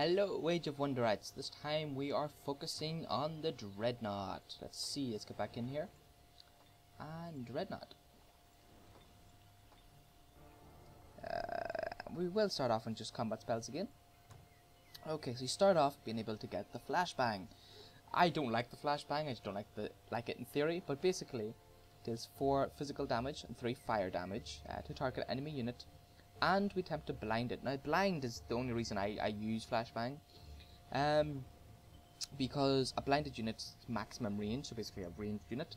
Hello, Age of Wonderites. This time we are focusing on the Dreadnought. Let's see, let's get back in here. And Dreadnought. We will start off on just combat spells again. Okay, so you start off being able to get the flashbang. I don't like the flashbang, I just don't like it in theory, but basically it deals 4 physical damage and 3 fire damage to target enemy unit. And we attempt to blind it. Now, blind is the only reason I use flashbang, because a blinded unit's maximum range, so basically a ranged unit,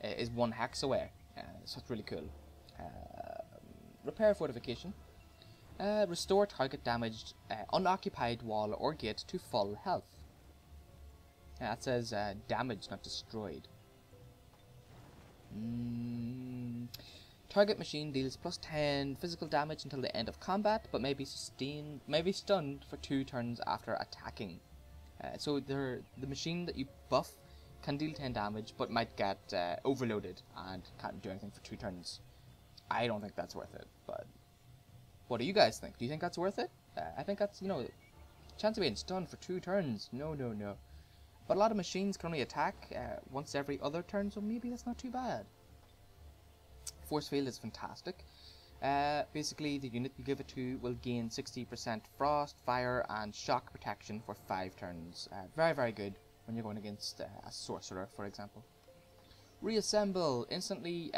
is 1 hex away. So it's really cool. Repair fortification. Restore target damaged unoccupied wall or gate to full health. That says damaged, not destroyed. Target machine deals plus 10 physical damage until the end of combat, but may be stunned for 2 turns after attacking. So the machine that you buff can deal 10 damage, but might get overloaded and can't do anything for 2 turns. I don't think that's worth it, but what do you guys think? Do you think that's worth it? I think that's, chance of being stunned for 2 turns. No. But a lot of machines can only attack once every other turn, so maybe that's not too bad. Force field is fantastic. Basically, the unit you give it to will gain 60% frost, fire, and shock protection for 5 turns. Very good when you're going against a sorcerer, for example. Reassemble instantly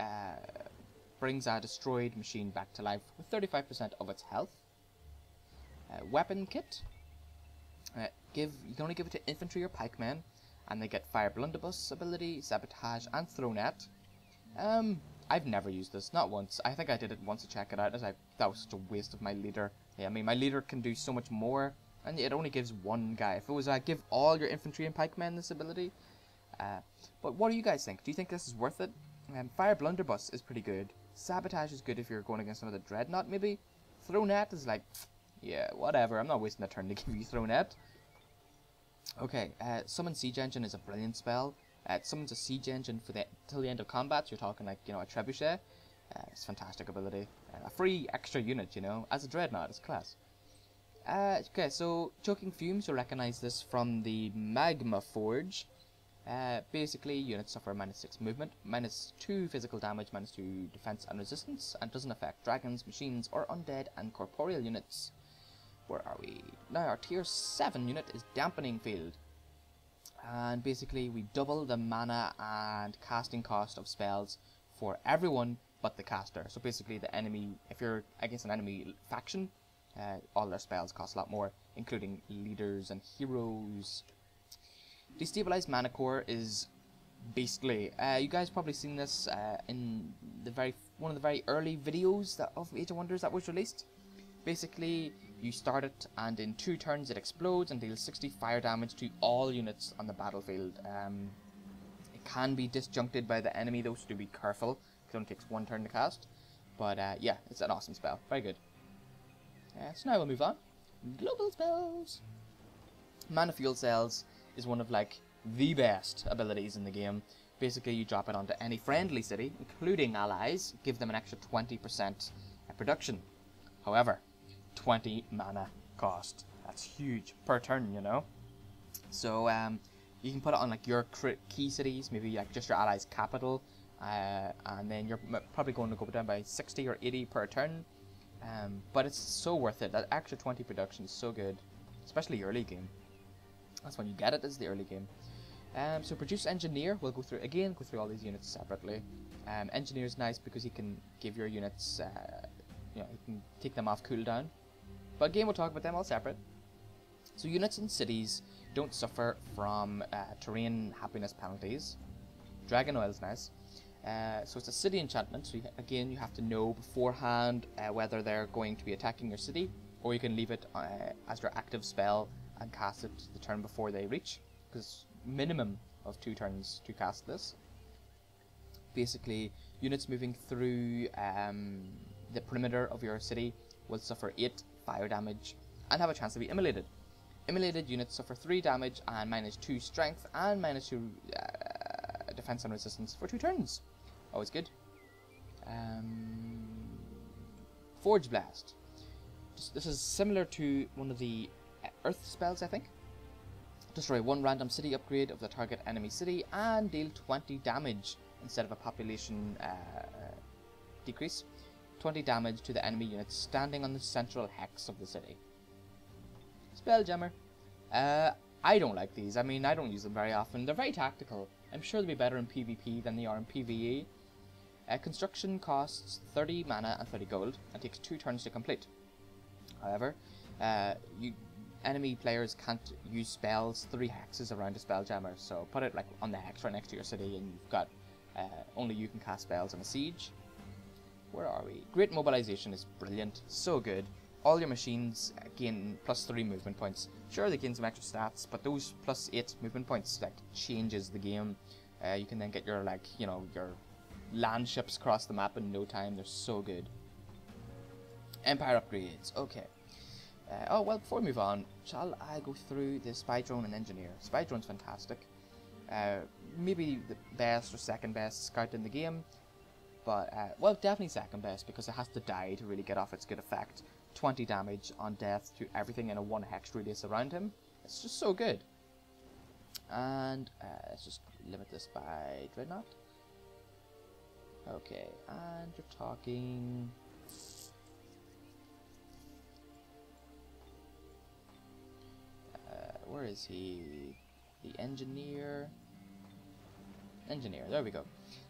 brings a destroyed machine back to life with 35% of its health. Weapon kit. You can only give it to infantry or pikemen, and they get fire blunderbuss ability, sabotage, and throw net. I've never used this, not once. I think I did it once to check it out, as that was such a waste of my leader. I mean, my leader can do so much more, and it only gives 1 guy. If it was give all your infantry and pikemen this ability. But what do you guys think? Do you think this is worth it? Fire blunderbuss is pretty good. Sabotage is good if you're going against another dreadnought, maybe. Throw net is like, yeah, whatever. I'm not wasting a turn to give you throw net. Okay, summon siege engine is a brilliant spell. It summons a siege engine till the end of combat. So you're talking like, a trebuchet. It's a fantastic ability. A free extra unit, as a dreadnought. It's class. Okay, so choking fumes, you'll recognize this from the magma forge. Basically, units suffer -6 movement, -2 physical damage, -2 defense and resistance, and doesn't affect dragons, machines, or undead and corporeal units. Where are we? Now our tier 7 unit is dampening field. And basically we double the mana and casting cost of spells for everyone but the caster. So basically the enemy, if you're against an enemy faction, all their spells cost a lot more, including leaders and heroes. Destabilized mana core is beastly. You guys probably seen this in one of the very early videos of Age of Wonders that was released. Basically, you start it, and in 2 turns it explodes and deals 60 fire damage to all units on the battlefield. It can be disjuncted by the enemy, though, so do be careful. It only takes 1 turn to cast. But yeah, it's an awesome spell. Very good. So now we'll move on. Global spells. Mana Fuel Cells is one of the best abilities in the game. Basically, you drop it onto any friendly city, including allies, give them an extra 20% production. However, 20 mana cost. That's huge per turn, So you can put it on your key cities, maybe just your allies' capital, and then you're probably going to go down by 60 or 80 per turn. But it's so worth it. That extra 20 production is so good, especially early game. That's when you get it, is the early game. So produce engineer. We'll go through all these units separately. Engineer is nice because he can give your units, you can take them off cooldown. But again, we'll talk about them all separate. So units in cities don't suffer from terrain happiness penalties. Dragon oil is nice. So it's a city enchantment. So again, you have to know beforehand whether they're going to be attacking your city, or you can leave it as your active spell and cast it the turn before they reach. Because minimum of 2 turns to cast this. Basically, units moving through the perimeter of your city will suffer 8 fire damage and have a chance to be immolated. Immolated units suffer 3 damage and -2 strength and -2 defense and resistance for 2 turns. Always good. Forge Blast. This is similar to one of the earth spells, I think. Destroy one random city upgrade of the target enemy city and deal 20 damage instead of a population decrease. 20 damage to the enemy units standing on the central hex of the city. Spelljammer. I don't like these. I mean, I don't use them very often. They're very tactical. I'm sure they'll be better in PvP than they are in PvE. Construction costs 30 mana and 30 gold and takes 2 turns to complete. However, enemy players can't use spells 3 hexes around a spelljammer, so put it like on the hex right next to your city and you've got only you can cast spells in a siege. Where are we? Great mobilization is brilliant, so good. All your machines gain +3 movement points. Sure, they gain some extra stats, but those +8 movement points like changes the game. You can then get your your land ships across the map in no time. They're so good. Empire upgrades. Okay. Oh well, before we move on, shall I go through the spy drone and engineer? Spy drone's fantastic. Maybe the best or second best scout in the game, but well, definitely second best because it has to die to really get off its good effect. 20 damage on death to everything in a 1 hex radius around him. It's just so good. And let's just limit this by Dreadnought. Okay, and you're talking. Where is he? The engineer. Engineer, there we go.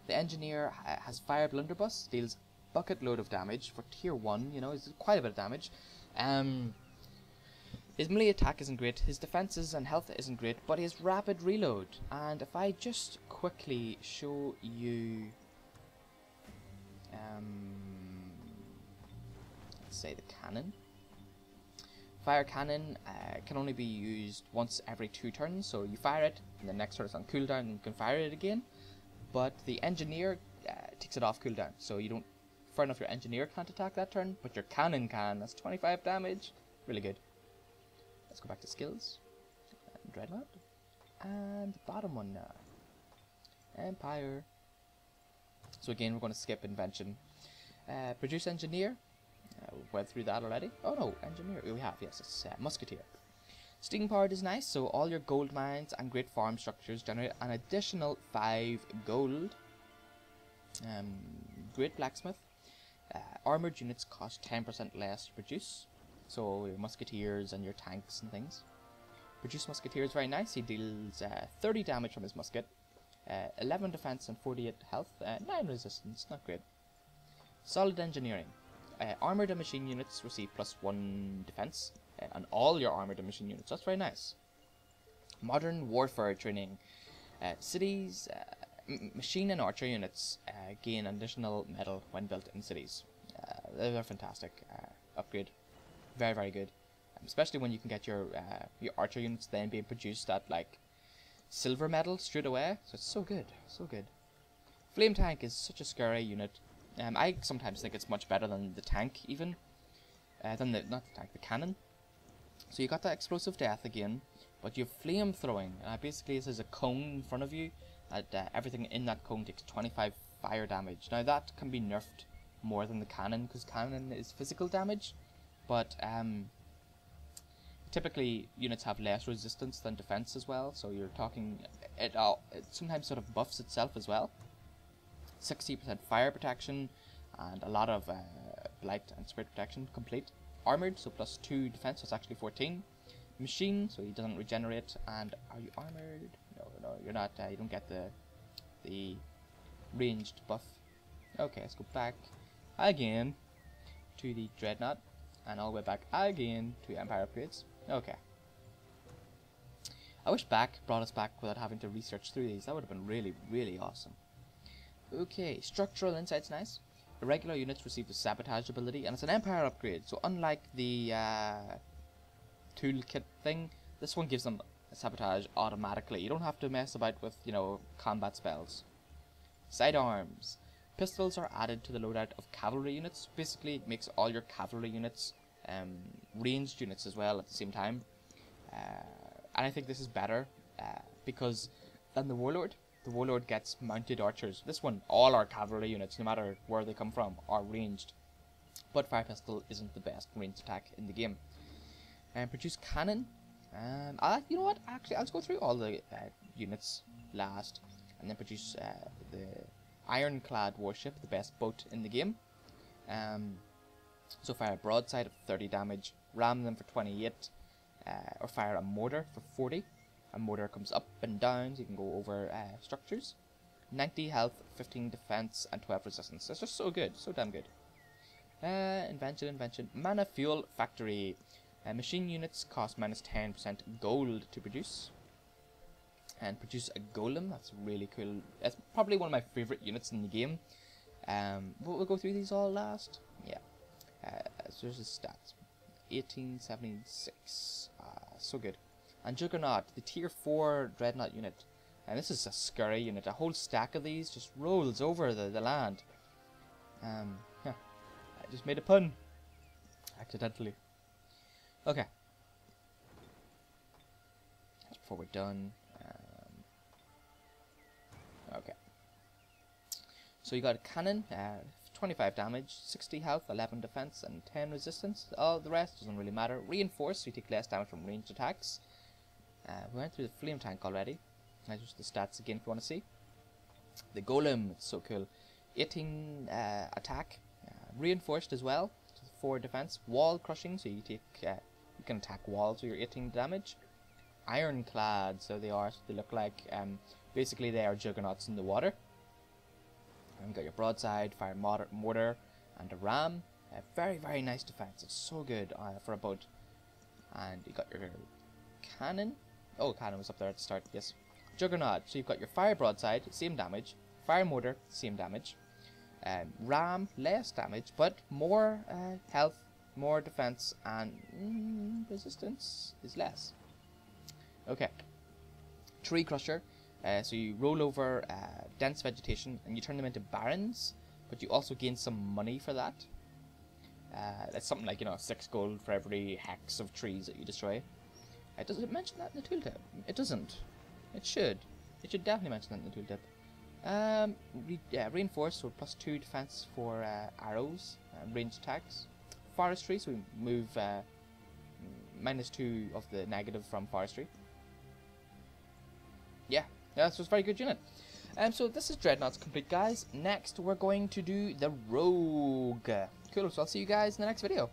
The engineer has fire blunderbuss, deals bucket load of damage for tier 1, you know, it's quite a bit of damage. His melee attack isn't great, his defenses and health isn't great, but his rapid reload. And if I just quickly show you, let's say the cannon. Fire cannon can only be used once every 2 turns, so you fire it, and the next turn it's on cooldown and you can fire it again. But the engineer takes it off cooldown, so you don't. Fair enough, your engineer can't attack that turn, but your cannon can. That's 25 damage. Really good. Let's go back to skills. Dreadnought. And the bottom one now. Empire. So again, we're going to skip invention. Produce engineer. We went through that already. Oh no, engineer. We have, yes, it's musketeer. Steam powered is nice, so all your gold mines and great farm structures generate an additional 5 gold. Great blacksmith. Armoured units cost 10% less to produce, so your musketeers and your tanks and things. Produce musketeer is very nice. He deals 30 damage from his musket, 11 defense and 48 health, 9 resistance, not great. Solid engineering. Armoured and machine units receive +1 defense, and all your armoured and machine units, that's very nice. Modern warfare training. Cities, machine and archer units gain additional metal when built in cities. They're fantastic. Upgrade. Very, very good. Especially when you can get your archer units then being produced at like silver metal straight away. So it's so good. So good. Flame tank is such a scary unit. I sometimes think it's much better than the tank even. Not the tank, the cannon. So you got that explosive death again, but you have flame throwing. Basically this is a cone in front of you. Everything in that cone takes 25 fire damage. Now that can be nerfed more than the cannon, because cannon is physical damage, but typically units have less resistance than defense as well, so you're talking, it sometimes sort of buffs itself as well. 60% fire protection, and a lot of blight and spirit protection complete. Armoured, so +2 defense, so it's actually 14. Machine, so he doesn't regenerate. And are you armoured? No, you're not. You don't get the ranged buff. Okay, let's go back again to the Dreadnought, and all the way back again to Empire upgrades. Okay. I wish back brought us back without having to research through these. That would have been really, really awesome. Okay, structural insight's nice. Irregular units receive the sabotage ability, and it's an Empire upgrade. So unlike the toolkit thing, this one gives them sabotage automatically. You don't have to mess about with, combat spells. Sidearms. Pistols are added to the loadout of cavalry units. Basically, it makes all your cavalry units ranged units as well at the same time. And I think this is better because than the Warlord. The Warlord gets mounted archers. This one, all our cavalry units, no matter where they come from, are ranged. But Fire Pistol isn't the best ranged attack in the game. Produce Cannon. You know what? Actually, I'll just go through all the units last, and then produce the ironclad warship, the best boat in the game. So fire a broadside of 30 damage, ram them for 28, or fire a mortar for 40. A mortar comes up and down, so you can go over structures. 90 health, 15 defense, and 12 resistance. That's just so good, so damn good. Invention. Mana fuel factory. Machine units cost minus 10% gold to produce. And produce a golem. That's really cool. That's probably one of my favorite units in the game. We'll go through these all last. Yeah. So there's the stats. 1876. So good. And Juggernaut, the tier 4 Dreadnought unit. And this is a scary unit. A whole stack of these just rolls over the land. Yeah. I just made a pun. Accidentally. Okay. That's before we're done. Okay. So you got a cannon, 25 damage, 60 health, 11 defense, and 10 resistance. All the rest doesn't really matter. Reinforced, so you take less damage from ranged attacks. We went through the flame tank already. That's just the stats again if you want to see. The golem, it's so cool. 18 attack, reinforced as well, 4 defense. Wall crushing, so you take you can attack walls with your 18 damage. Ironclad, so they are, so they look like basically they are juggernauts in the water. And you got your broadside, fire mortar, and a ram. Very, very nice defense. It's so good for a boat. And you got your cannon. Oh, cannon was up there at the start. Yes. Juggernaut. So you've got your fire broadside, same damage. Fire mortar, same damage. Ram, less damage, but more health, more defense, and resistance is less. Okay. Tree crusher. So you roll over dense vegetation and you turn them into barrens, but you also gain some money for that. That's something like, 6 gold for every hex of trees that you destroy. Does it mention that in the tooltip? It doesn't. It should. It should definitely mention that in the tooltip. Reinforced, so +2 defense for arrows and ranged attacks. Forestry, so we move -2 of the negative from forestry. Yeah, this was a very good unit. So this is Dreadnought's complete, guys. Next, we're going to do the Rogue. Cool, so I'll see you guys in the next video.